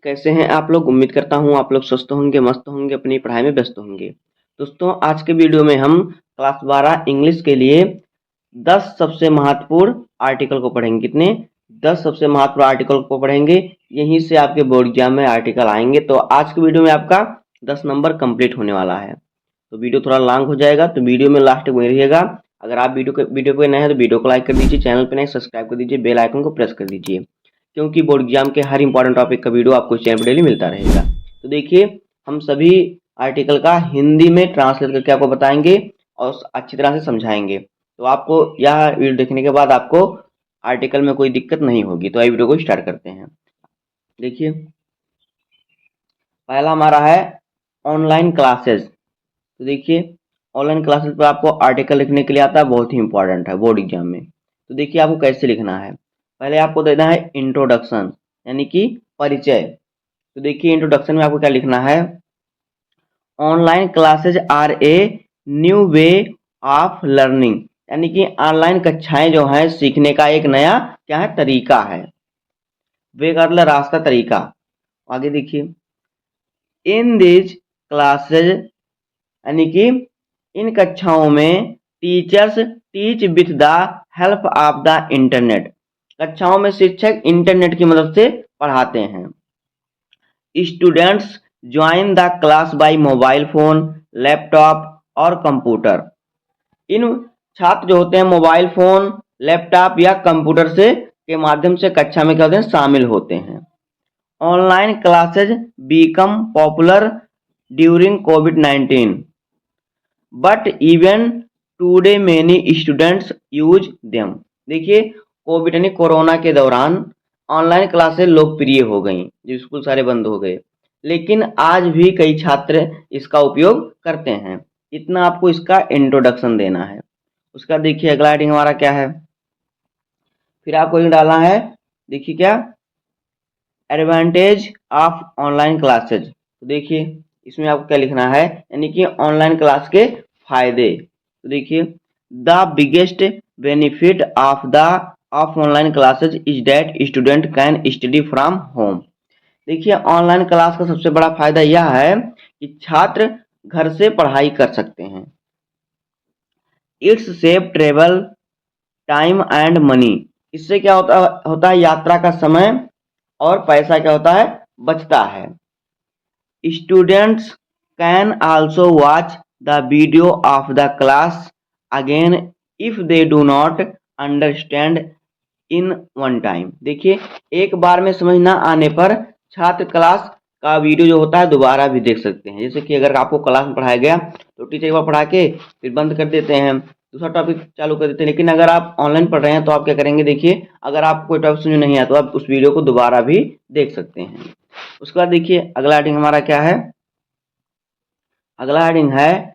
कैसे हैं आप लोग। उम्मीद करता हूँ आप लोग स्वस्थ होंगे, मस्त होंगे, अपनी पढ़ाई में व्यस्त होंगे। दोस्तों, आज के वीडियो में हम क्लास 12 इंग्लिश के लिए 10 सबसे महत्वपूर्ण आर्टिकल को पढ़ेंगे। कितने? 10 सबसे महत्वपूर्ण आर्टिकल को पढ़ेंगे। यहीं से आपके बोर्ड एग्जाम में आर्टिकल आएंगे। तो आज के वीडियो में आपका 10 नंबर कंप्लीट होने वाला है। तो वीडियो थोड़ा लॉन्ग हो जाएगा, तो वीडियो में लास्ट तक बने रहिएगा। अगर आप वीडियो पे नए हैं तो वीडियो को लाइक कर दीजिए, चैनल पे नए सब्सक्राइब कर दीजिए, बेल आइकन को प्रेस कर दीजिए, क्योंकि बोर्ड एग्जाम के हर इंपॉर्टेंट टॉपिक का वीडियो आपको चैनल पर डेली मिलता रहेगा। तो देखिए, हम सभी आर्टिकल का हिंदी में ट्रांसलेट करके आपको बताएंगे और अच्छी तरह से समझाएंगे। तो आपको यह वीडियो देखने के बाद आपको आर्टिकल में कोई दिक्कत नहीं होगी। तो आइए वीडियो को स्टार्ट करते हैं। देखिए, पहला हमारा है ऑनलाइन क्लासेस। तो देखिए, ऑनलाइन क्लासेस पर आपको आर्टिकल लिखने के लिए आता है, बहुत ही इंपॉर्टेंट है बोर्ड एग्जाम में। तो देखिए, आपको कैसे लिखना है। पहले आपको देना है इंट्रोडक्शन, यानी कि परिचय। तो देखिए, इंट्रोडक्शन में आपको क्या लिखना है। Online classes are a new way of learning, यानी कि ऑनलाइन कक्षाएं जो हैं सीखने का एक नया क्या है, तरीका है। वे का मतलब रास्ता, तरीका। आगे देखिए, इन दिस क्लासेज, यानी कि इन कक्षाओं में teachers teach with the help of the internet, कक्षाओं में शिक्षक इंटरनेट की मदद से पढ़ाते हैं। Students join the class by mobile phone, laptop और कंप्यूटर। इन छात्र जो होते हैं मोबाइल फोन, लैपटॉप या कंप्यूटर से के माध्यम से कक्षा में क्या होते हैं, शामिल होते हैं। Online classes become popular during covid, but even today many students use them. देखिए, कोविड यानी कोरोना के दौरान ऑनलाइन क्लासेस लोकप्रिय हो गई, जो स्कूल सारे बंद हो गए, लेकिन आज भी कई छात्र इसका उपयोग करते हैं। इतना आपको इसका इंट्रोडक्शन देना है। उसका देखिए, अगला हेडिंग हमारा क्या है। फिर आपको ये डालना है, देखिए क्या, एडवांटेज ऑफ ऑनलाइन क्लासेज। तो देखिए, इसमें आपको क्या लिखना है, यानी कि ऑनलाइन क्लास के फायदे। तो देखिए, the biggest benefit of online classes is that student can study from home. देखिए, ऑनलाइन क्लास का सबसे बड़ा फायदा यह है कि छात्र घर से पढ़ाई कर सकते हैं। It's save travel time and money. इससे क्या होता है, यात्रा का समय और पैसा क्या होता है, बचता है। Students can also watch the video of the class again if they do not understand in one time. देखिए, एक बार में समझ ना आने पर छात्र क्लास का वीडियो जो होता है दोबारा भी देख सकते हैं। जैसे कि अगर आपको क्लास में पढ़ाया गया तो टीचर एक बार पढ़ा के फिर बंद कर देते हैं, दूसरा टॉपिक चालू कर देते हैं। लेकिन अगर आप ऑनलाइन पढ़ रहे हैं तो आप क्या करेंगे, देखिए, अगर आप कोई टॉपिक समझ नहीं आया तो आप उस वीडियो को दोबारा भी देख सकते हैं। उसके बाद देखिए, अगला हेडिंग हमारा क्या है। अगला हेडिंग है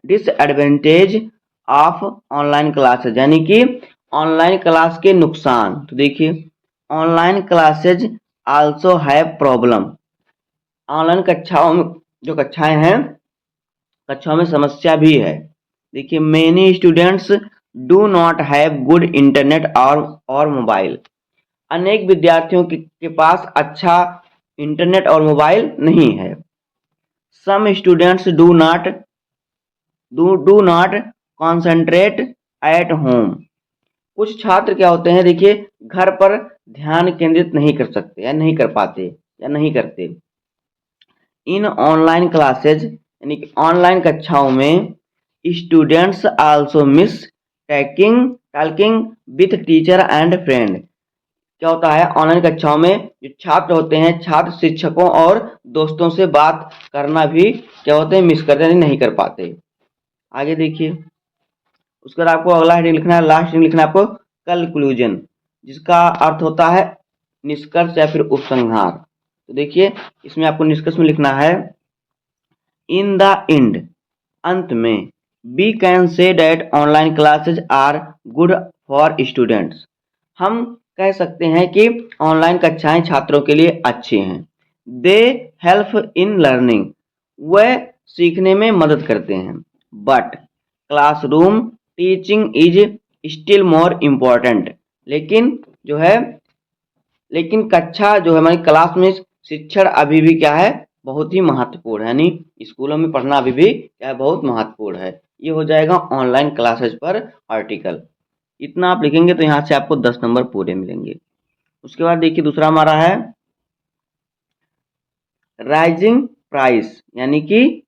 डिसएडवांटेज ऑफ ऑनलाइन क्लासेज, यानी कि ऑनलाइन क्लास के नुकसान। तो देखिए, online classes also have problem. Online कक्षाओं में जो कक्षाएं हैं, कक्षाओं में समस्या भी है। देखिए, many students do not have good internet और मोबाइल। अनेक विद्यार्थियों के पास अच्छा इंटरनेट और मोबाइल नहीं है। Some students do not concentrate at home. कुछ छात्र क्या होते हैं, देखिए, घर पर ध्यान केंद्रित नहीं कर सकते या नहीं कर पाते या नहीं करते। इन ऑनलाइन क्लासेज, यानी कि ऑनलाइन कक्षाओं में students also miss talking with teacher and friend. क्या होता है, ऑनलाइन कक्षाओं में जो छात्र होते हैं, छात्र शिक्षकों और दोस्तों से बात करना भी क्या होते हैं, मिस करते हैं, नहीं कर पाते। आगे देखिए, उसके बाद आपको अगला हेडिंग लिखना है, लास्ट हेडिंग लिखना है आपको कंक्लूजन, जिसका अर्थ होता है निष्कर्ष या फिर उपसंहार। तो देखिए, इसमें आपको निष्कर्ष में लिखना है, इन द एंड, अंत में, we can say that online classes are good for students. हम कह सकते हैं कि ऑनलाइन कक्षाएं छात्रों के लिए अच्छी हैं। दे हेल्प इन लर्निंग, वह सीखने में मदद करते हैं। But classroom teaching is still more important, लेकिन जो है लेकिन कक्षा जो है हमारी क्लास में शिक्षण अभी भी क्या है, बहुत ही महत्वपूर्ण है, यानी स्कूलों में पढ़ना अभी भी क्या है, बहुत महत्वपूर्ण है। ये हो जाएगा ऑनलाइन क्लासेज पर आर्टिकल। इतना आप लिखेंगे तो यहाँ से आपको 10 नंबर पूरे मिलेंगे। उसके बाद देखिए दूसरा हमारा है राइजिंग प्राइस, यानी कि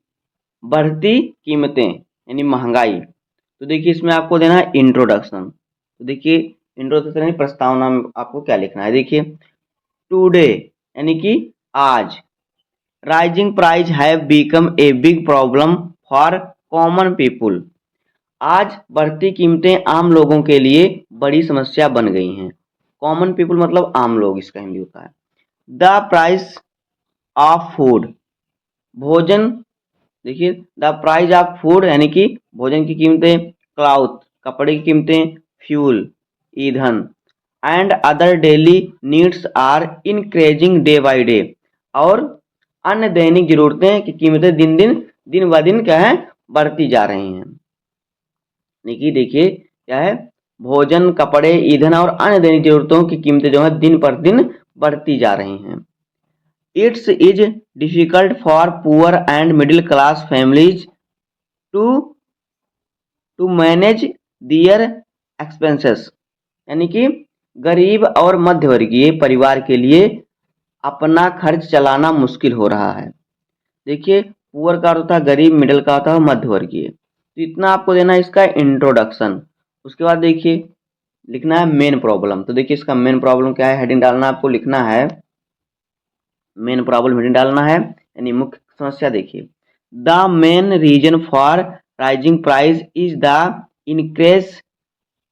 बढ़ती कीमतें यानी महंगाई। तो देखिए इसमें आपको देना है इंट्रोडक्शन। तो देखिए इंट्रोडक्शन यानी प्रस्तावना में आपको क्या लिखना है। देखिए टुडे यानी कि आज, rising price have become a big problem for common people. आज बढ़ती कीमतें आम लोगों के लिए बड़ी समस्या बन गई हैं। कॉमन पीपुल मतलब आम लोग, इसका हिंदी होता है। द प्राइस ऑफ फूड, भोजन, देखिए द प्राइस ऑफ फूड यानी कि भोजन की कीमतें, क्लॉथ कपड़े की कीमतें, फ्यूल ईंधन, and other daily needs are increasing day by day, और अन्य दैनिक जरूरतें की कीमतें दिन ब दिन क्या है, बढ़ती जा रही हैं। देखिए क्या है, भोजन कपड़े ईंधन और अन्य दैनिक जरूरतों की कीमतें जो है दिन पर दिन बढ़ती जा रही हैं। It's is difficult for poor and middle class families to to manage their expenses, यानी कि गरीब और मध्यवर्गीय परिवार के लिए अपना खर्च चलाना मुश्किल हो रहा है। देखिए पुअर का होता है गरीब, मिडिल का होता है मध्यवर्गीय। तो इतना आपको देना है इसका इंट्रोडक्शन। उसके बाद देखिए लिखना है मेन प्रॉब्लम। तो देखिए इसका मेन प्रॉब्लम क्या है, हेडिंग डालना आपको, लिखना है मेन प्रॉब्लम, हेडिंग डालना है यानी मुख्य समस्या। देखिए the main reason for rising price is the increase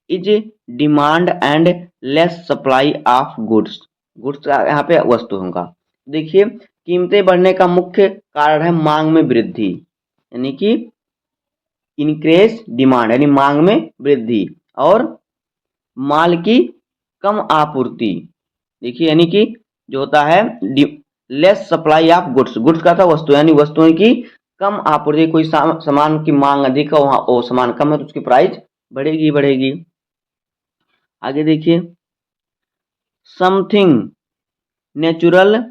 is demand and less supply of goods. Goods यहाँ पे वस्तु होगा। देखिए कीमतें बढ़ने का मुख्य कारण है मांग में वृद्धि, यानी कि इंक्रीज डिमांड यानी मांग में वृद्धि, और माल की कम आपूर्ति। देखिए यानी कि जो होता है less supply of goods, goods का था वस्तु यानी वस्तुओं की कम आपूर्ति, कोई सामान की मांग अधिक है, वहाँ वो सामान कम है तो उसकी प्राइस बढ़ेगी बढ़ेगी। आगे देखिए something natural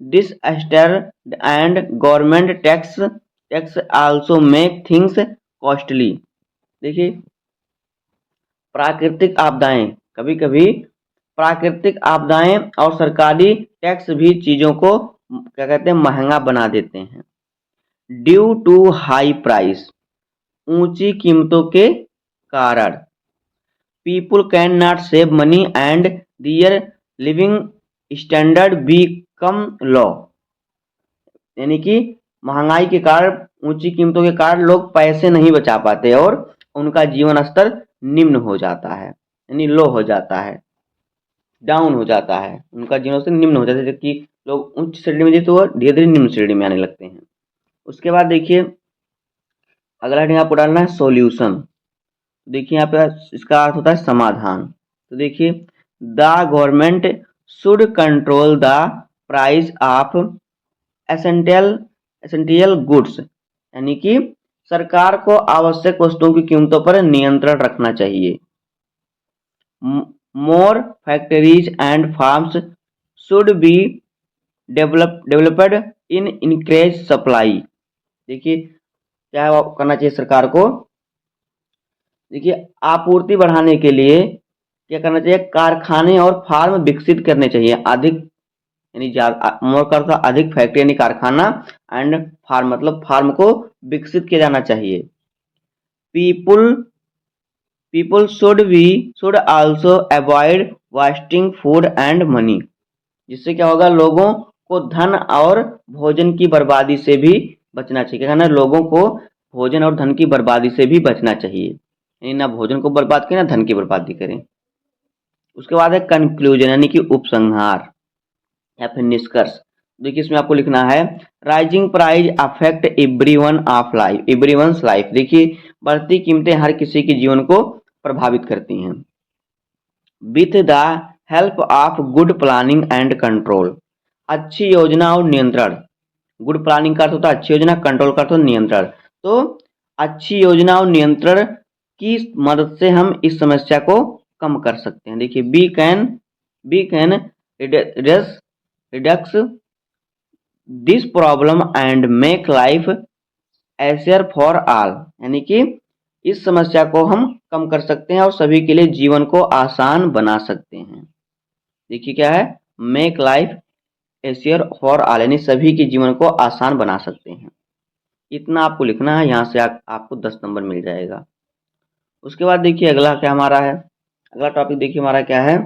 disasters and government tax also make things costly. देखिए प्राकृतिक आपदाएं, कभी कभी प्राकृतिक आपदाएं और सरकारी टैक्स भी चीजों को क्या कहते हैं, महंगा बना देते हैं। ड्यू टू हाई प्राइस, ऊंची कीमतों के कारण, people can not save money and their living standard become low, यानी कि महंगाई के कारण, ऊंची कीमतों के कारण लोग पैसे नहीं बचा पाते और उनका जीवन स्तर निम्न हो जाता है, यानी लो हो जाता है, डाउन हो जाता है, उनका जीवन स्तर निम्न हो जाता है। जबकि लोग उच्च श्रेणी में थे तो वो धीरे धीरे निम्न श्रेणी में आने लगते हैं। उसके बाद देखिए अगला हेडिंग आपको डालना है सॉल्यूशन। देखिए यहाँ पे इसका अर्थ होता है समाधान। तो देखिए the government should control the price of essential goods, यानी कि सरकार को आवश्यक वस्तुओं की कीमतों पर नियंत्रण रखना चाहिए। More factories and farms should be developed in increase supply. देखिए क्या करना चाहिए सरकार को, देखिए आपूर्ति बढ़ाने के लिए क्या करना चाहिए, कारखाने और फार्म विकसित करने चाहिए, अधिक यानी मोर का अर्थ अधिक फैक्ट्री यानी कारखाना, एंड फार्म मतलब फार्म को विकसित किया जाना चाहिए। People should also avoid wasting food and money, जिससे क्या होगा, लोगों को धन और भोजन की बर्बादी से भी बचना चाहिए। क्या कहना है, लोगों को भोजन और धन की बर्बादी से भी बचना चाहिए, यानी ना भोजन को बर्बाद करें ना धन की बर्बादी करें। उसके बाद है कंक्लूजन यानी कि उपसंहार या फिर निष्कर्ष। देखिए इसमें आपको लिखना है rising price affect everyone's life. देखिए बढ़ती कीमतें हर किसी के जीवन को प्रभावित करती हैं। With the help of good planning and control, अच्छी योजना और नियंत्रण। गुड प्लानिंग का अर्थ होता है अच्छी योजना, कंट्रोल का अर्थ होता है नियंत्रण। तो अच्छी योजना और नियंत्रण की मदद से हम इस समस्या को कम कर सकते हैं। देखिए we can we can reduce this problem and make life easier for all, यानी कि इस समस्या को हम कम कर सकते हैं और सभी के लिए जीवन को आसान बना सकते हैं। देखिए क्या है, make life easier for all, यानी सभी के जीवन को आसान बना सकते हैं। इतना आपको लिखना है, यहाँ से आपको 10 नंबर मिल जाएगा। उसके बाद देखिए अगला क्या हमारा है, अगला टॉपिक देखिए हमारा क्या है,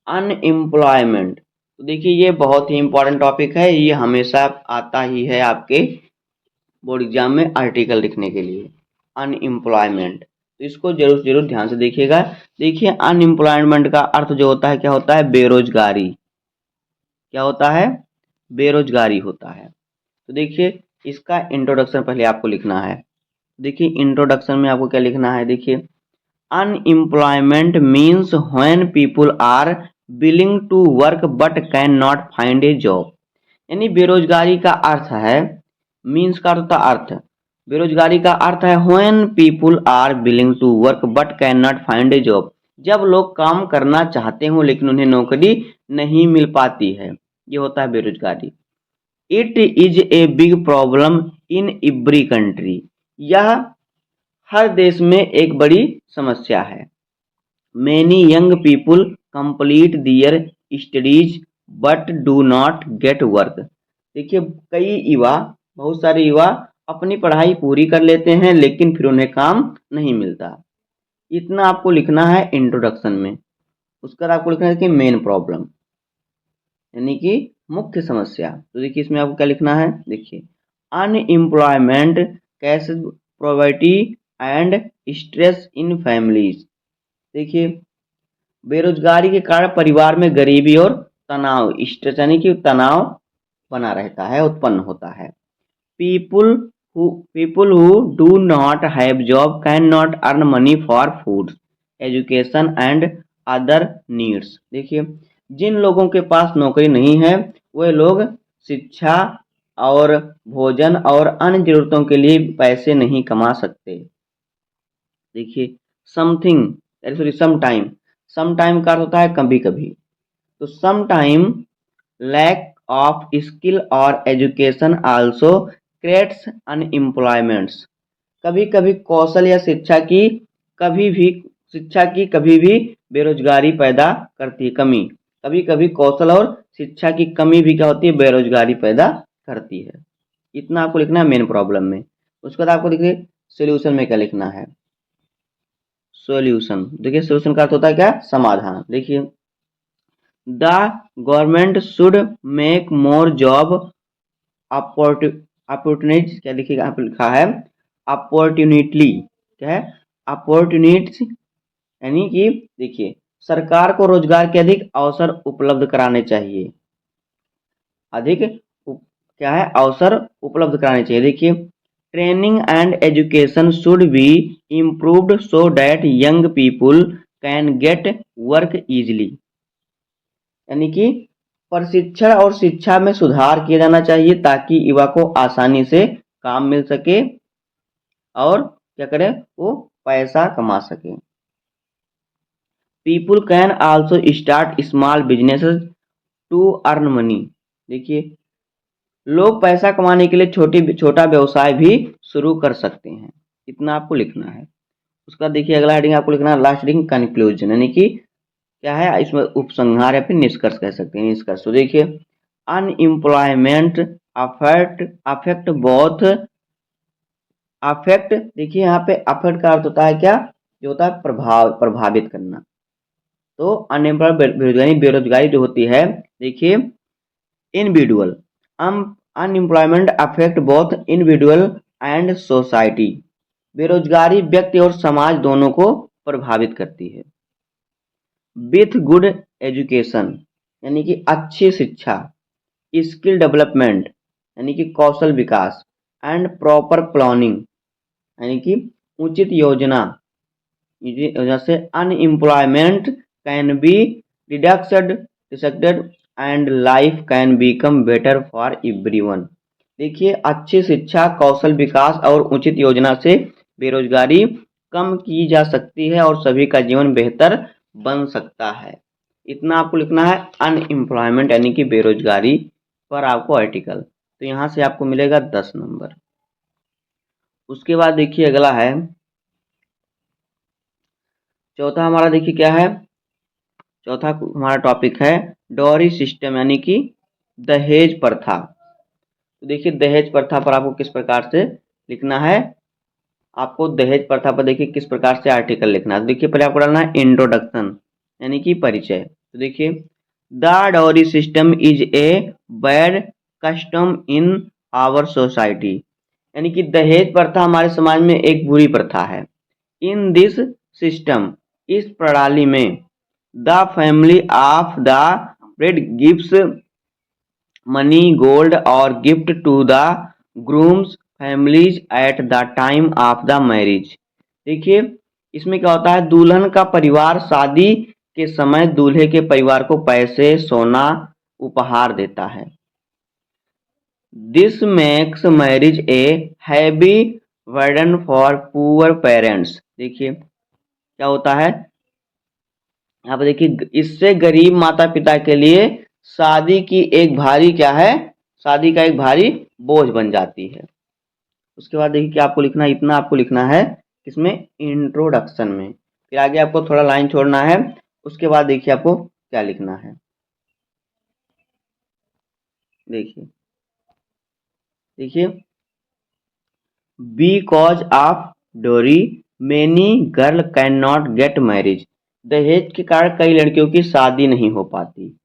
अनएम्प्लॉयमेंट। तो देखिए ये बहुत ही इंपॉर्टेंट टॉपिक है, ये हमेशा आता ही है आपके बोर्ड एग्जाम में आर्टिकल लिखने के लिए, अनएम्प्लॉयमेंट। तो इसको जरूर जरूर ध्यान से देखिएगा। देखिए अनएम्प्लॉयमेंट का अर्थ जो होता है क्या होता है, बेरोजगारी। क्या होता है, बेरोजगारी होता है। तो देखिए इसका इंट्रोडक्शन पहले आपको लिखना है। देखिए इंट्रोडक्शन में आपको क्या लिखना है, देखिए unemployment means when people are willing to work but can not find a job. यानी बेरोजगारी का अर्थ है, मीन्स का अर्थ अर्थ, बेरोजगारी का अर्थ है when people are willing to work but can not find a job, जब लोग काम करना चाहते हो लेकिन उन्हें नौकरी नहीं मिल पाती है, ये होता है बेरोजगारी। It is a big problem in every country, यह हर देश में एक बड़ी समस्या है। Many young people complete their studies but do not get work. देखिए कई युवा, बहुत सारे युवा अपनी पढ़ाई पूरी कर लेते हैं लेकिन फिर उन्हें काम नहीं मिलता। इतना आपको लिखना है इंट्रोडक्शन में। उसके बाद आपको लिखना है कि मेन प्रॉब्लम, यानी कि मुख्य समस्या। तो देखिए इसमें आपको क्या लिखना है, देखिए unemployment cases poverty and stress in families. देखिए बेरोजगारी के कारण परिवार में गरीबी और तनाव, स्ट्रेस यानी कि तनाव बना रहता है, उत्पन्न होता है। People who do not have job can not earn money for food education and other needs. देखिए जिन लोगों के पास नौकरी नहीं है वे लोग शिक्षा और भोजन और अन्य जरूरतों के लिए पैसे नहीं कमा सकते। देखिए समथिंग, सॉरी समटाइम, समटाइम का अर्थ होता है कभी कभी। तो समटाइम लैक ऑफ स्किल और एजुकेशन आल्सो क्रिएट्स अनएम्प्लॉयमेंट्स। कभी कभी कौशल या कभी भी बेरोजगारी पैदा करती है, कमी। कभी कभी कौशल और शिक्षा की कमी भी क्या होती है, बेरोजगारी पैदा करती है। इतना आपको लिखना है मेन प्रॉब्लम में। उसके बाद आपको देखिए सोल्यूशन में क्या लिखना है, सोल्यूशन। देखिए सोल्यूशन का अर्थ होता है क्या, समाधान। देखिए the government should make more job opportunities, क्या लिखिएगा, यहाँ पे लिखा है अपॉर्चुनिटी, क्या है अपॉर्चुनिटीज, यानी कि देखिए सरकार को रोजगार के अधिक अवसर उपलब्ध कराने चाहिए, क्या है अवसर उपलब्ध कराने चाहिए। देखिए training and education should be improved so that young people can get work easily. यानी कि प्रशिक्षण और शिक्षा में सुधार किया जाना चाहिए ताकि युवा को आसानी से काम मिल सके और क्या करें, वो पैसा कमा सके। People can also start small businesses to earn money. देखिए लोग पैसा कमाने के लिए छोटा व्यवसाय भी शुरू कर सकते हैं। इतना आपको लिखना है। उसका देखिए अगला हेडिंग आपको लिखना है लास्ट हेडिंग कंक्लूजन, यानी कि क्या है इसमें उपसंहार या फिर निष्कर्ष कह सकते हैं, निष्कर्ष। तो देखिए अनएम्प्लॉयमेंट अफेक्ट बोथ अफेक्ट, देखिए यहाँ पे अफेक्ट का अर्थ होता है क्या, जो होता है प्रभावित करना। तो अनएम्प्लॉयमेंट बेरोजगारी जो होती है, देखिए individual unemployment affect both individual and society. बेरोजगारी व्यक्ति और समाज दोनों को प्रभावित करती है। विथ गुड एजुकेशन, यानी कि अच्छी शिक्षा, स्किल डेवलपमेंट, यानी कि कौशल विकास, एंड प्रॉपर प्लानिंग, यानी कि उचित योजना से unemployment can be reducted and life can become better for everyone. देखिए अच्छी शिक्षा, कौशल विकास और उचित योजना से बेरोजगारी कम की जा सकती है और सभी का जीवन बेहतर बन सकता है। इतना आपको लिखना है अनएम्प्लॉयमेंट यानी कि बेरोजगारी पर आपको आर्टिकल, तो यहाँ से आपको मिलेगा 10 नंबर। उसके बाद देखिए अगला है चौथा हमारा, देखिए क्या है, चौथा हमारा टॉपिक है डॉरी सिस्टम यानी कि दहेज प्रथा। तो देखिए दहेज प्रथा पर आपको किस प्रकार से लिखना है, आपको दहेज प्रथा पर देखिए किस प्रकार से आर्टिकल लिखना है। तो देखिए पहले आपको डालना है इंट्रोडक्शन यानी कि परिचय। तो देखिए the dowry system is a bad custom in our society, यानी कि दहेज प्रथा हमारे समाज में एक बुरी प्रथा है। इन दिस सिस्टम, इस प्रणाली में, the family of the bride gives money gold और gift to the groom's families at the time of the marriage. देखिए इसमें क्या होता है, दुल्हन का परिवार शादी के समय दूल्हे के परिवार को पैसे सोना उपहार देता है। This makes marriage a heavy burden for poor parents. देखिए क्या होता है, यहाँ पे देखिए इससे गरीब माता पिता के लिए शादी की एक भारी क्या है, शादी का एक भारी बोझ बन जाती है। उसके बाद देखिए क्या आपको लिखना है, इतना आपको लिखना है इसमें इंट्रोडक्शन में, फिर आगे आपको थोड़ा लाइन छोड़ना है। उसके बाद देखिए आपको क्या लिखना है, देखिए देखिए बिकॉज ऑफ डोरी many girl can not gate marriage, दहेज के कारण कई लड़कियों की शादी नहीं हो पाती।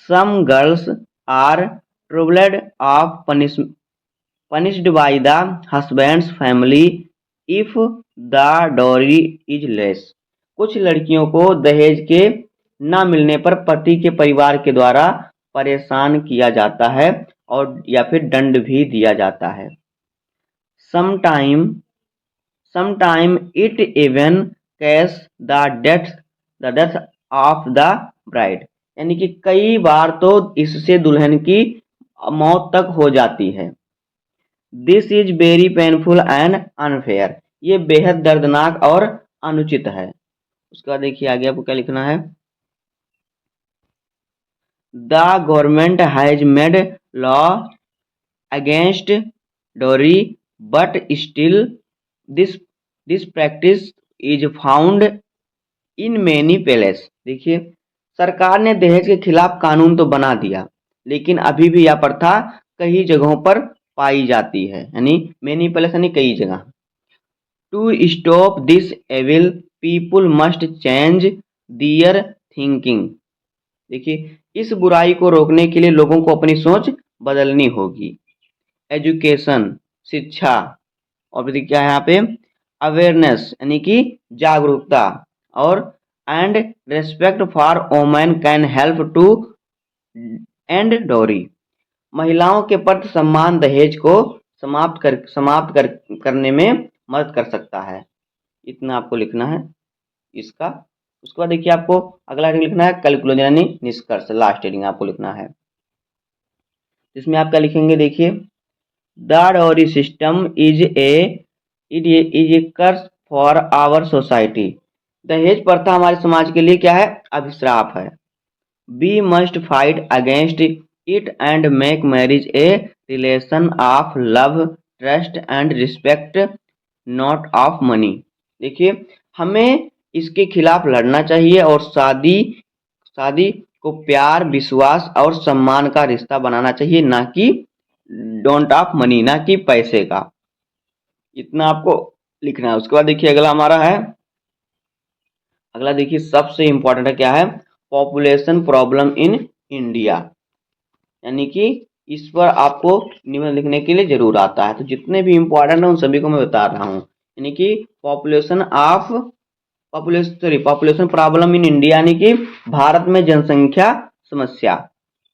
Some girls are troubled of punished by the husband's family if the dowry is less, कुछ लड़कियों को दहेज के न मिलने पर पति के परिवार के द्वारा परेशान किया जाता है और या फिर दंड भी दिया जाता है। sometime sometime it even cause the death of the bride, यानी कि कई बार तो इससे दुल्हन की मौत तक हो जाती है। This is very painful and unfair, ये बेहद दर्दनाक और अनुचित है। उसके बाद देखिए आगे आपको क्या लिखना है, the government has made law against dowry but still this this practice is found in many places. देखिए सरकार ने दहेज के खिलाफ कानून तो बना दिया, लेकिन अभी भी यह प्रथा कई जगहों पर पाई जाती है, यानी मेनी पैलेस यानी कई जगह। To stop this evil people must change their thinking, देखिए इस बुराई को रोकने के लिए लोगों को अपनी सोच बदलनी होगी। एजुकेशन शिक्षा, और देखिए क्या है यहाँ पे अवेयरनेस यानी कि जागरूकता, और and respect for women can help to end dowry, महिलाओं के प्रति सम्मान दहेज को करने में मदद कर सकता है। इतना आपको लिखना है इसका। उसके बाद देखिए आपको अगला हेडिंग लिखना है कैलकुलेशन यानी निष्कर्ष, लास्ट हेडिंग आपको लिखना है। इसमें आप क्या लिखेंगे, देखिए the dowry system is a curse for our society, दहेज प्रथा हमारे समाज के लिए क्या है, अभिश्राप है। We must fight against it and make marriage a relation of love trust and respect not of money, देखिए हमें इसके खिलाफ लड़ना चाहिए और शादी को प्यार विश्वास और सम्मान का रिश्ता बनाना चाहिए, ना कि डोंट ऑफ मनी, ना कि पैसे का। इतना आपको लिखना है। उसके बाद देखिए अगला हमारा है, अगला देखिए सबसे इंपॉर्टेंट है, क्या है, पॉपुलेशन प्रॉब्लम इन इंडिया, यानी कि इस पर आपको निबंध लिखने के लिए जरूर आता है। तो जितने भी इंपॉर्टेंट है उन सभी को मैं बता रहा हूँ, यानी कि पॉपुलेशन प्रॉब्लम इन इंडिया, यानी कि भारत में जनसंख्या समस्या,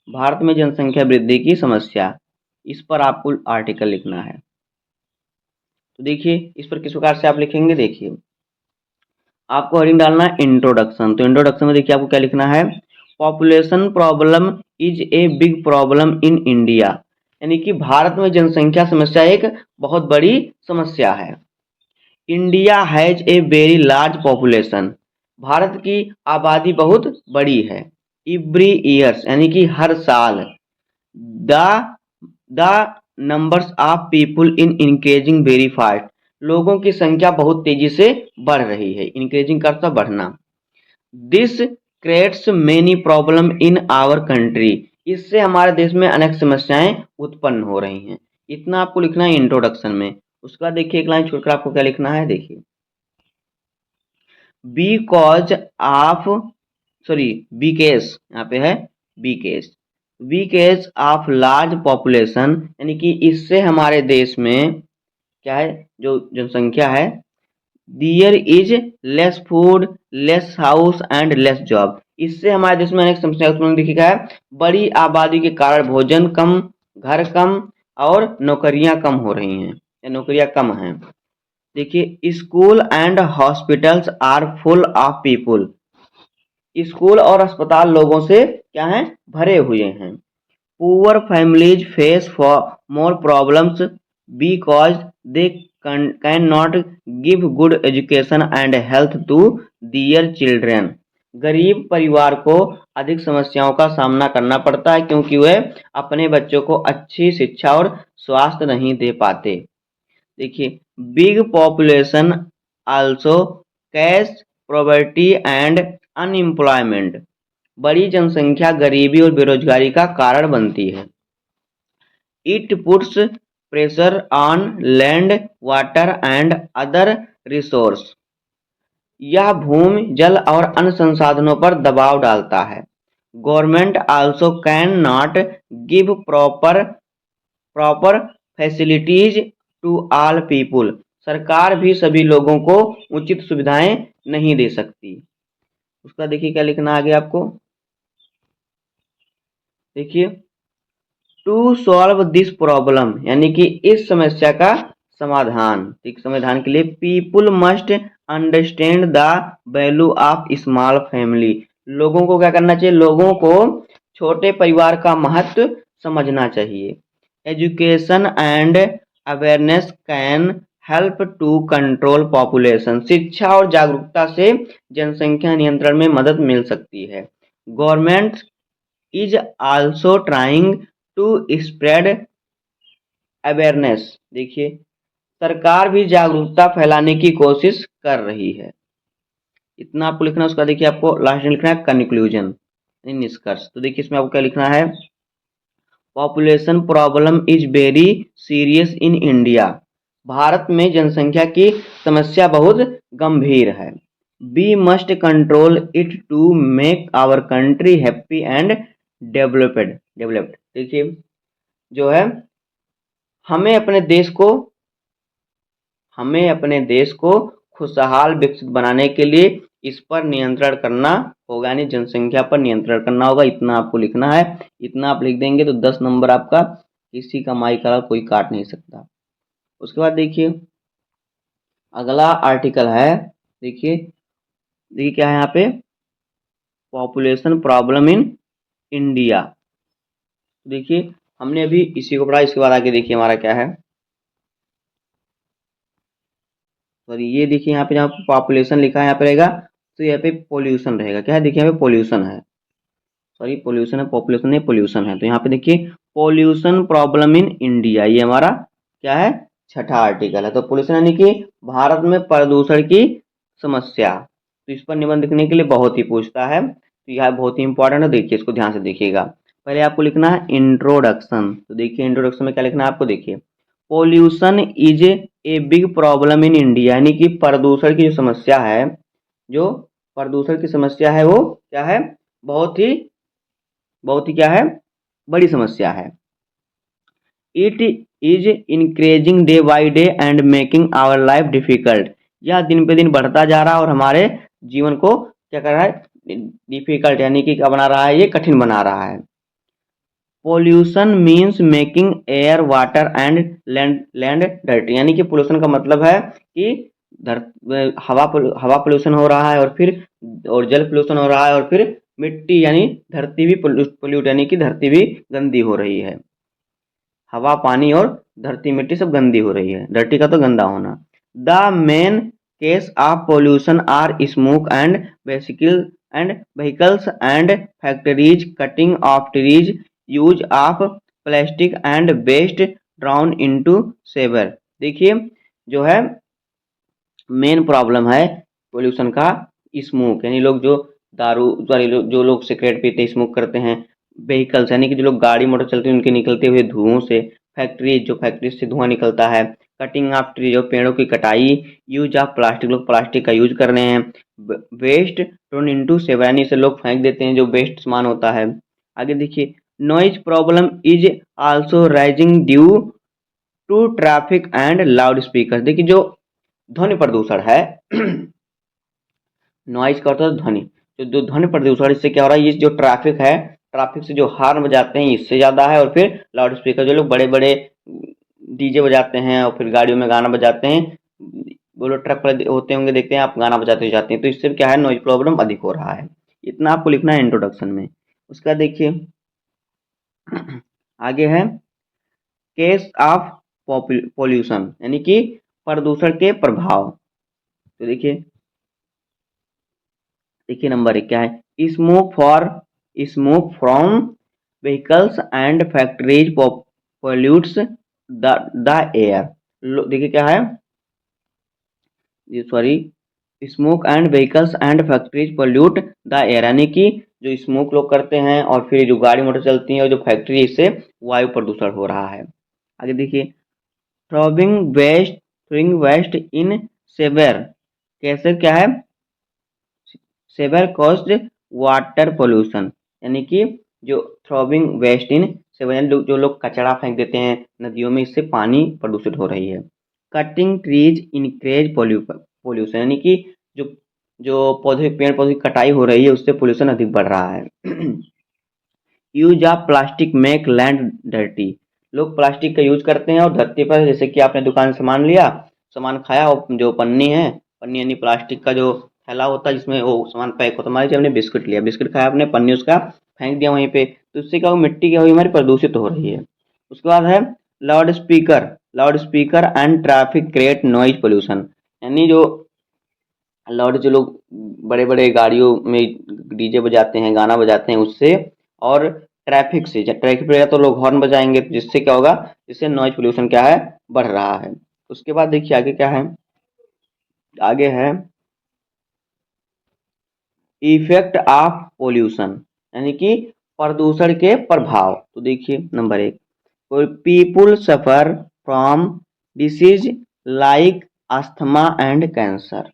भारत में जनसंख्या वृद्धि की समस्या, इस पर आपको आर्टिकल लिखना है। तो देखिए इस पर किस प्रकार से आप लिखेंगे, देखिए आपको हेडिंग डालना है इंट्रोडक्शन। तो इंट्रोडक्शन में देखिए आपको क्या लिखना है, population problem is a big problem in India, यानी कि भारत में जनसंख्या समस्या एक बहुत बड़ी समस्या है। India has a very large population, Bharat की आबादी बहुत बड़ी है। एवरी ईयर्स यानी कि हर साल। The the numbers of people in increasing very fast. लोगों की संख्या बहुत तेजी से बढ़ रही है। इंक्रीजिंग का अर्थ बढ़ना। This creates many problem in our country. इससे हमारे देश में अनेक समस्याएं उत्पन्न हो रही हैं। इतना आपको लिखना है इंट्रोडक्शन में। उसका देखिए एक लाइन छोड़कर आपको क्या लिखना है, देखिए बिकॉज ऑफ सॉरी बीकेस, यहाँ पे है बीकेस, बीकेस ऑफ लार्ज पॉपुलेशन, यानी कि इससे हमारे देश में क्या है, जो जनसंख्या है, there is less food, less house and less job. इससे हमारे देश में अनेक समस्या उत्पन्न दिखेगा है। बड़ी आबादी के कारण भोजन कम, घर कम और नौकरियां कम हो रही हैं या नौकरियां कम हैं। देखिए school and hospitals are full of people. School और अस्पताल लोगों से क्या हैं, भरे हुए हैं। Poor families face for more problems because they can not give good education and health to their children. गरीब परिवार को अधिक समस्याओं का सामना करना पड़ता है क्योंकि वे अपने बच्चों को अच्छी शिक्षा और स्वास्थ्य नहीं दे पाते। देखिए big population also cash poverty and unemployment. बड़ी जनसंख्या गरीबी और बेरोजगारी का कारण बनती है। It puts pressure on land, water and other resource. यह भूमि, जल और अन्य संसाधनों पर दबाव डालता है। Government also can not give proper proper facilities to all people. सरकार भी सभी लोगों को उचित सुविधाएं नहीं दे सकती। उसका देखिए क्या लिखना आगे आपको, देखिए टू सॉल्व दिस प्रॉब्लम, यानी कि इस समस्या का समाधान, ठीक समाधान के लिए people must understand the value of small family. लोगों को क्या करना चाहिए, लोगों को छोटे परिवार का महत्व समझना चाहिए। Education and awareness can help to control population. शिक्षा और जागरूकता से जनसंख्या नियंत्रण में मदद मिल सकती है। Government is also trying to spread awareness. देखिए सरकार भी जागरूकता फैलाने की कोशिश कर रही है। इतना आपको लिखना है। उसका देखिए आपको लास्ट में लिखना है कंक्लूजन, निष्कर्ष। तो देखिए इसमें आपको क्या लिखना है, population problem is very serious in India. भारत में जनसंख्या की समस्या बहुत गंभीर है। We must control it to make our country happy and developed. देखिए जो है हमें अपने देश को खुशहाल विकसित बनाने के लिए इस पर नियंत्रण करना होगा, यानी जनसंख्या पर नियंत्रण करना होगा। इतना आपको लिखना है। इतना आप लिख देंगे तो 10 नंबर आपका किसी का माई का कोई काट नहीं सकता। उसके बाद देखिए अगला आर्टिकल है, देखिए देखिए क्या है यहाँ पे, पॉपुलेशन प्रॉब्लम इन इंडिया। देखिए हमने अभी इसी को पढ़ा। इसके बाद आगे देखिए हमारा क्या है, सॉरी ये देखिए यहाँ पे जहाँ पॉपुलेशन लिखा है यहाँ पे रहेगा तो यहाँ पे पोल्यूशन रहेगा। क्या है, देखिए यहाँ पे पोल्यूशन है, सॉरी पोल्यूशन है, पॉपुलेशन नहीं पोल्यूशन है। तो यहाँ पे देखिए पोल्यूशन प्रॉब्लम इन इंडिया, ये हमारा क्या है, छठा आर्टिकल है। तो पोल्यूशन यानी कि भारत में प्रदूषण की समस्या। तो इस पर निबंध लिखने के लिए बहुत ही पूछता है, तो यह बहुत ही इंपॉर्टेंट है। देखिए इसको ध्यान से देखिएगा। पहले आपको लिखना है इंट्रोडक्शन। तो देखिए इंट्रोडक्शन में क्या लिखना है आपको, देखिए pollution is a big problem in India, यानी कि प्रदूषण की जो समस्या है, जो प्रदूषण की समस्या है वो क्या है, बहुत ही क्या है, बड़ी समस्या है। It is increasing day by day and making our life difficult. यह दिन पे दिन बढ़ता जा रहा है और हमारे जीवन को क्या कर रहा है, डिफिकल्ट यानी कि क्या बना रहा है, ये कठिन बना रहा है। Pollution means making air water and land dirty, यानी कि पोल्यूशन का मतलब है कि हवा पोल्यूशन हो रहा है और जल पोल्यूशन हो रहा है और फिर मिट्टी यानी धरती भी पोल्यूट यानी कि धरती भी गंदी हो रही है। हवा पानी और धरती मिट्टी सब गंदी हो रही है, धरती का तो गंदा होना। The main cause of pollution are smoke and vehicles and factories, cutting of trees, use of plastic and waste drown into sewer. देखिए जो है मेन प्रॉब्लम है पोल्यूशन का स्मोक, यानी लोग जो दारू सॉरी जो लोग सिगरेट पीते स्मोक करते हैं, व्हीकल्स यानी कि जो लोग गाड़ी मोटर चलते हैं उनके निकलते हुए धुओं से, फैक्ट्रीज जो फैक्ट्री से धुआं निकलता है, कटिंग ऑफ ट्री जो पेड़ों की कटाई, यूज ऑफ प्लास्टिक लोग प्लास्टिक का यूज कर रहे हैं, वेस्ट टर्न इनटू सेवर यानी से लोग फेंक देते हैं जो वेस्ट सामान होता है। आगे देखिए noise problem is also rising due to traffic and loud speaker. देखिए जो ध्वनि प्रदूषण है नॉइज का होता है ध्वनि, जो ध्वनि प्रदूषण इससे क्या हो रहा है, ये जो ट्रैफिक है ट्रैफिक से जो हॉर्न बजाते हैं इससे ज़्यादा है, और फिर लाउड स्पीकर जो लोग बड़े बड़े डीजे बजाते हैं और फिर गाड़ियों में गाना बजाते हैं, वो लोग ट्रक पर होते होंगे देखते हैं आप, गाना बजाते जाते हैं, तो इससे क्या है नॉइज प्रॉब्लम अधिक हो रहा है। इतना आपको लिखना है इंट्रोडक्शन में। उसका देखिए आगे है केस ऑफ पॉल्यूशन यानी कि प्रदूषण के प्रभाव। तो देखिए नंबर 1 क्या है, smoke from vehicles and factories pollutes the air. देखिए क्या है, ये sorry smoke and vehicles and factories pollute the air, यानी कि जो स्मोक लोग करते हैं और फिर जो गाड़ी मोटर चलती हैं और जो फैक्ट्री इससे वायु प्रदूषण हो रहा है। आगे देखिए थ्रोइंग वेस्ट इन सेवर, कैसे क्या है, सेवर कॉज्ड वाटर पोल्यूशन, यानी कि जो थ्रोविंग वेस्ट इन सेवर यानी जो लोग कचरा फेंक देते हैं नदियों में, इससे पानी प्रदूषित हो रही है। कटिंग ट्रीज इनक्रेज पोल्यूशन, यानी कि जो जो पेड़ पौधे की कटाई हो रही है उससे पोल्यूशन अधिक बढ़ रहा है। Use of plastic make land dirty, लोग प्लास्टिक का यूज करते हैं और धरती पर, जैसे कि आपने दुकान से सामान लिया, सामान खाया और जो पन्नी है, पन्नी यानी प्लास्टिक का जो थैला होता है जिसमें वो सामान पैक होता है, मान लीजिए हमने बिस्किट लिया, बिस्किट खाया आपने, पन्नी उसका फेंक दिया वहीं पे, तो उससे क्या हो मिट्टी क्या हुई हमारी प्रदूषित हो रही है। उसके बाद है loud speaker and traffic create noise pollution, यानी जो लाउड जो लोग बड़े बड़े गाड़ियों में डीजे बजाते हैं गाना बजाते हैं उससे, और ट्रैफिक से, जब ट्रैफिक रहेगा तो लोग हॉर्न बजाएंगे जिससे क्या होगा, जिससे नॉइज पोल्यूशन क्या है बढ़ रहा है। उसके बाद देखिए आगे क्या है, आगे है इफेक्ट ऑफ पोल्यूशन यानी कि प्रदूषण के प्रभाव। तो देखिए number 1 people suffer from disease like asthma and cancer,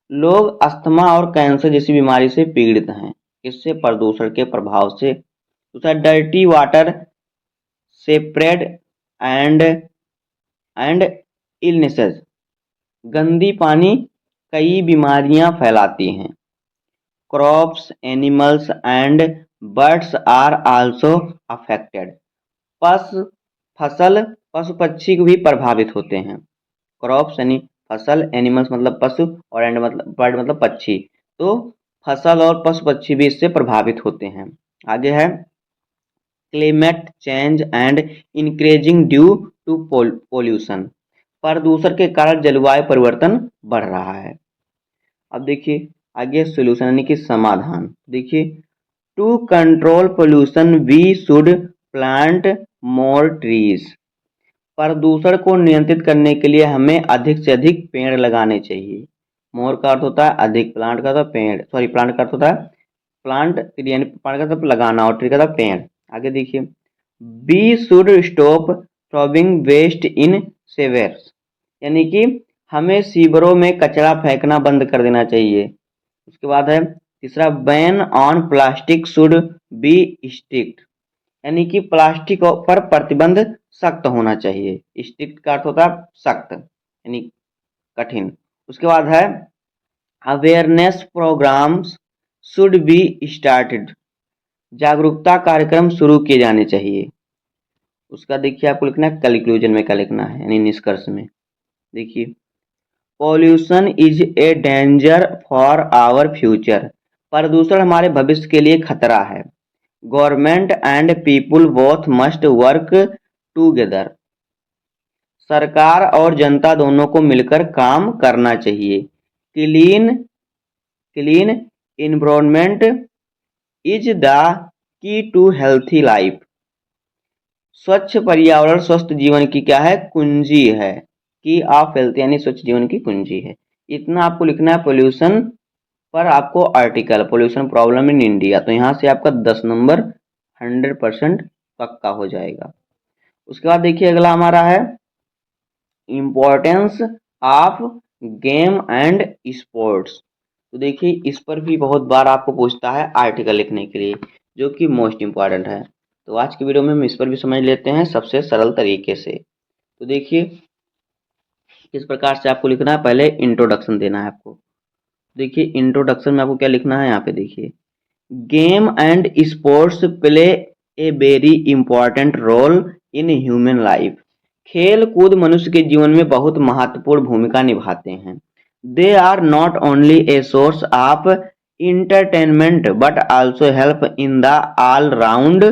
लोग अस्थमा और कैंसर जैसी बीमारी से पीड़ित हैं, इससे प्रदूषण के प्रभाव से। दूसरा dirty water spread and illnesses, गंदी पानी कई बीमारियां फैलाती हैं। Crops animals and birds are also affected, फसल पशु पक्षी भी प्रभावित होते हैं। क्रॉप्स यानी फसल, एनिमल्स मतलब पशु, और एंड मतलब बर्ड मतलब पक्षी, तो फसल और पशु पक्षी भी इससे प्रभावित होते हैं। आगे है climate change and increasing due to pollution, प्रदूषण के कारण जलवायु परिवर्तन बढ़ रहा है। अब देखिए आगे सोल्यूशन यानी कि समाधान। देखिए to control pollution we should plant more trees, प्रदूषण को नियंत्रित करने के लिए हमें अधिक से अधिक पेड़ लगाने चाहिए। मोर का अर्थ होता है अधिक, प्लांट का अर्थ पेड़, सॉरी प्लांट का अर्थ होता है प्लांट, यानी प्लांट का अर्थ लगाना और ट्री का अर्थ पेड़। आगे देखिए we should stop throwing waste in sewers, यानी कि हमें सीवरों में कचरा फेंकना बंद कर देना चाहिए। उसके बाद है तीसरा ban on plastic should be strict, यानी कि प्लास्टिक पर प्रतिबंध सख्त होना चाहिए। स्ट्रिक्ट का अर्थ होता है सख्त यानी कठिन। उसके बाद है awareness programmes should be started, जागरूकता कार्यक्रम शुरू किए जाने चाहिए। उसका देखिए आपको लिखना है कंक्लूजन में क्या लिखना है यानी निष्कर्ष में। देखिए pollution is a danger for our future, प्रदूषण हमारे भविष्य के लिए खतरा है। Government and people both must work together, सरकार और जनता दोनों को मिलकर काम करना चाहिए। Clean clean environment is the key to healthy life. स्वच्छ पर्यावरण स्वस्थ जीवन की क्या है, कुंजी है। की ऑफ हेल्थ यानी स्वच्छ जीवन की कुंजी है। इतना आपको लिखना है पोल्यूशन पर आपको article pollution problem in India, तो यहाँ से आपका 10 नंबर 100% पक्का हो जाएगा। उसके बाद देखिए अगला हमारा है importance of game and sports. तो देखिए इस पर भी बहुत बार आपको पूछता है आर्टिकल लिखने के लिए, जो कि मोस्ट इम्पॉर्टेंट है। तो आज की वीडियो में हम इस पर भी समझ लेते हैं सबसे सरल तरीके से। तो देखिए किस प्रकार से आपको लिखना है, पहले इंट्रोडक्शन देना है आपको। देखिए इंट्रोडक्शन में आपको क्या लिखना है, यहाँ पे देखिए game and sports play a very important role in human life. खेल कूद मनुष्य के जीवन में बहुत महत्वपूर्ण भूमिका निभाते हैं। They are not only a source of entertainment but also help in the all round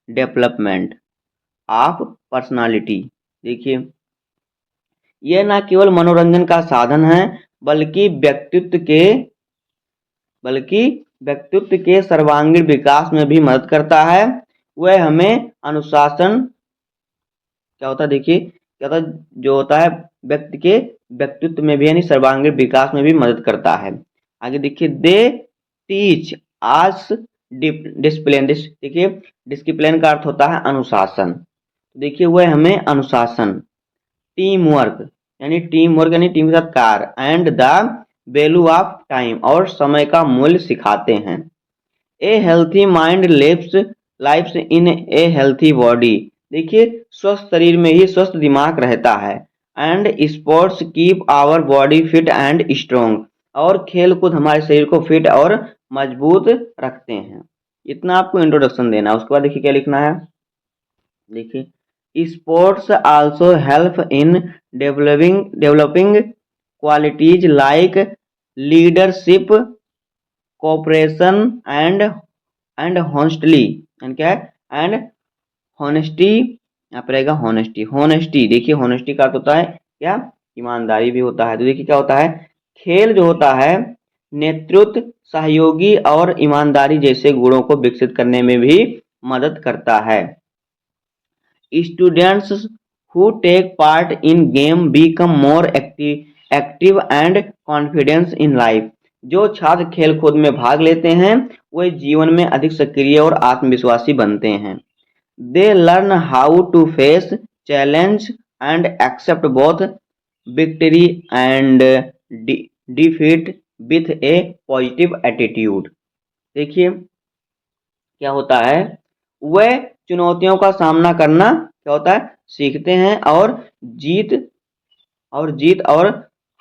development of personality. देखिए यह न केवल मनोरंजन का साधन है बल्कि व्यक्तित्व के सर्वांगीण विकास में भी मदद करता है। वह हमें अनुशासन क्या होता है, देखिए क्या होता है, जो होता है व्यक्ति के व्यक्तित्व में भी यानी सर्वांगीण विकास में भी मदद करता है। आगे देखिए दे टीच आस डिसिप्लिन। देखिए डिसिप्लिन का अर्थ होता है अनुशासन। देखिए वह हमें अनुशासन, टीम वर्क यानी टीम के साथ कार्य, and the value of time और समय का मूल्य सिखाते हैं। A healthy mind lives in a healthy body. देखिए स्वस्थ शरीर में ही स्वस्थ दिमाग रहता है। And sports keep our body fit and strong. और खेल कूद हमारे शरीर को फिट और मजबूत रखते हैं। इतना आपको इंट्रोडक्शन देना है। उसके बाद देखिए क्या लिखना है, देखिए sports also help in developing qualities like leadership, cooperation and honestly and क्या है, एंड हॉनेस्टी। यहाँ पर रहेगा हॉनेस्टी। देखिए हॉनेस्टी का अर्थ होता है क्या, ईमानदारी भी होता है। तो देखिए क्या होता है, खेल जो होता है नेतृत्व, सहयोगी और ईमानदारी जैसे गुणों को विकसित करने में भी मदद करता है। Students who take part in game become more active and confidence in life. जो छात्र खेल कूद में भाग लेते हैं वे जीवन में अधिक सक्रिय और आत्मविश्वासी बनते हैं। They learn how to face challenge and accept both victory and defeat with a positive attitude. देखिए क्या होता है, वह चुनौतियों का सामना करना क्या होता है सीखते हैं और जीत और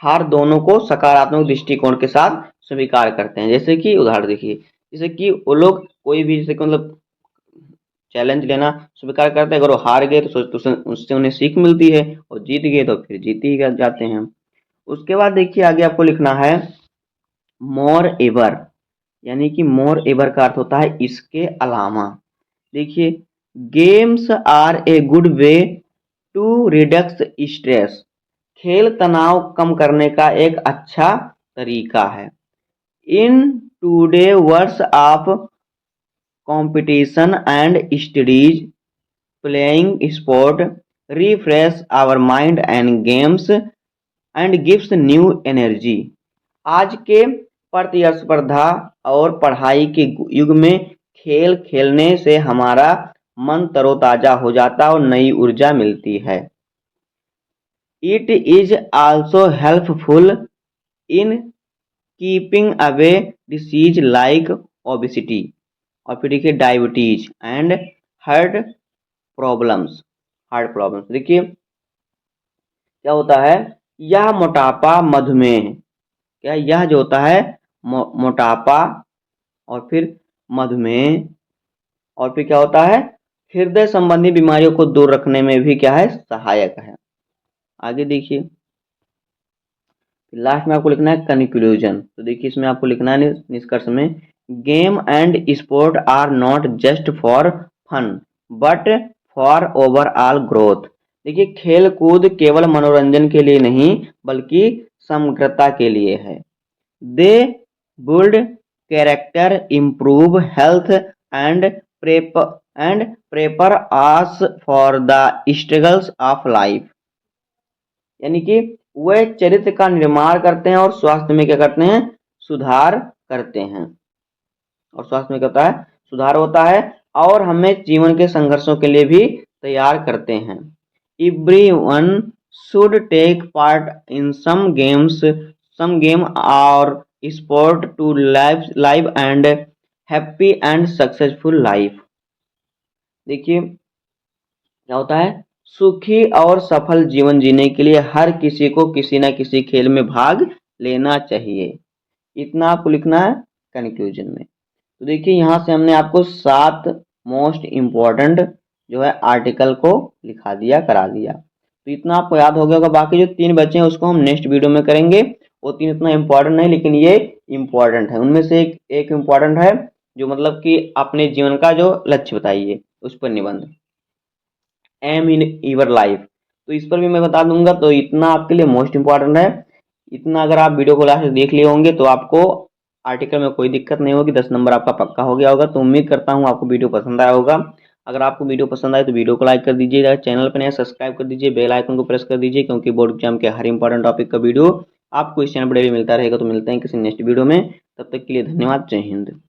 हार दोनों को सकारात्मक दृष्टिकोण के साथ स्वीकार करते हैं। जैसे कि उदाहरण देखिए, जैसे कि वो लोग कोई भी जैसे कि मतलब चैलेंज लेना स्वीकार करते हैं। अगर वो हार गए तो उससे उन्हें सीख मिलती है, और जीत गए तो फिर जीत ही जाते हैं। उसके बाद देखिए आगे आपको लिखना है मोर एवर, यानी कि मोर एवर का अर्थ होता है इसके अलावा। देखिए games are a good way to reduce stress. खेल तनाव कम करने का एक अच्छा तरीका है। In today world of competition and studies, playing sport refresh our mind and games and gives new energy. आज के प्रतिस्पर्धा और पढ़ाई के युग में खेल खेलने से हमारा मन तरोताजा हो जाता और नई ऊर्जा मिलती है। It is also helpful in keeping away disease like obesity, और फिर देखिए डायबिटीज एंड हार्ट प्रॉब्लम्स। देखिए क्या होता है, यह मोटापा, मधुमेह, क्या यह जो होता है मोटापा और फिर मधुमेह, और फिर क्या होता है हृदय संबंधी बीमारियों को दूर रखने में भी क्या है सहायक है। आगे देखिए लास्ट में आपको लिखना है कंक्लूजन। तो देखिए इसमें आपको लिखना है निष्कर्ष में, game and sport are not just for fun but for overall growth. देखिए खेल कूद केवल मनोरंजन के लिए नहीं बल्कि समग्रता के लिए है। दे build character, improve health and prepare us for the struggles of life। यानी कि वे चरित्र का निर्माण करते हैं और स्वास्थ्य में क्या करते हैं, सुधार करते हैं। और स्वास्थ्य में क्या होता है, सुधार होता है और हमें जीवन के संघर्षों के लिए भी तैयार करते हैं। Everyone should take part in some game or sport to live and happy and successful life। देखिए क्या होता है, सुखी और सफल जीवन जीने के लिए हर किसी को किसी ना किसी खेल में भाग लेना चाहिए। इतना आपको लिखना है कंक्लूजन में। तो देखिए यहाँ से हमने आपको 7 मोस्ट इम्पोर्टेंट जो है आर्टिकल को लिखा दिया, करा दिया। तो इतना आपको याद हो गया होगा। बाकी जो 3 बचे हैं उसको हम नेक्स्ट वीडियो में करेंगे। वो 3 इतना इम्पोर्टेंट नहीं, लेकिन ये इम्पोर्टेंट है। उनमें से एक इम्पोर्टेंट है जो मतलब कि अपने जीवन का जो लक्ष्य बताइए उस पर निबंध, एम इन यूर लाइफ, तो इस पर भी मैं बता दूंगा। तो इतना आपके लिए मोस्ट इम्पोर्टेंट है। इतना अगर आप वीडियो को लास्ट देख लिए होंगे तो आपको आर्टिकल में कोई दिक्कत नहीं होगी, 10 नंबर आपका पक्का हो गया होगा। तो उम्मीद करता हूँ आपको वीडियो पसंद आया होगा। अगर आपको वीडियो पसंद आए तो वीडियो को लाइक कर दीजिए, चैनल पर नया सब्सक्राइब कर दीजिए, बेल आइकन को प्रेस कर दीजिए, क्योंकि बोर्ड एग्जाम के हर इंपॉर्टेंट टॉपिक का वीडियो आपको इस चैनल पर डेली मिलता रहेगा। तो मिलते हैं किसी नेक्स्ट वीडियो में, तब तक के लिए धन्यवाद। जय हिंद।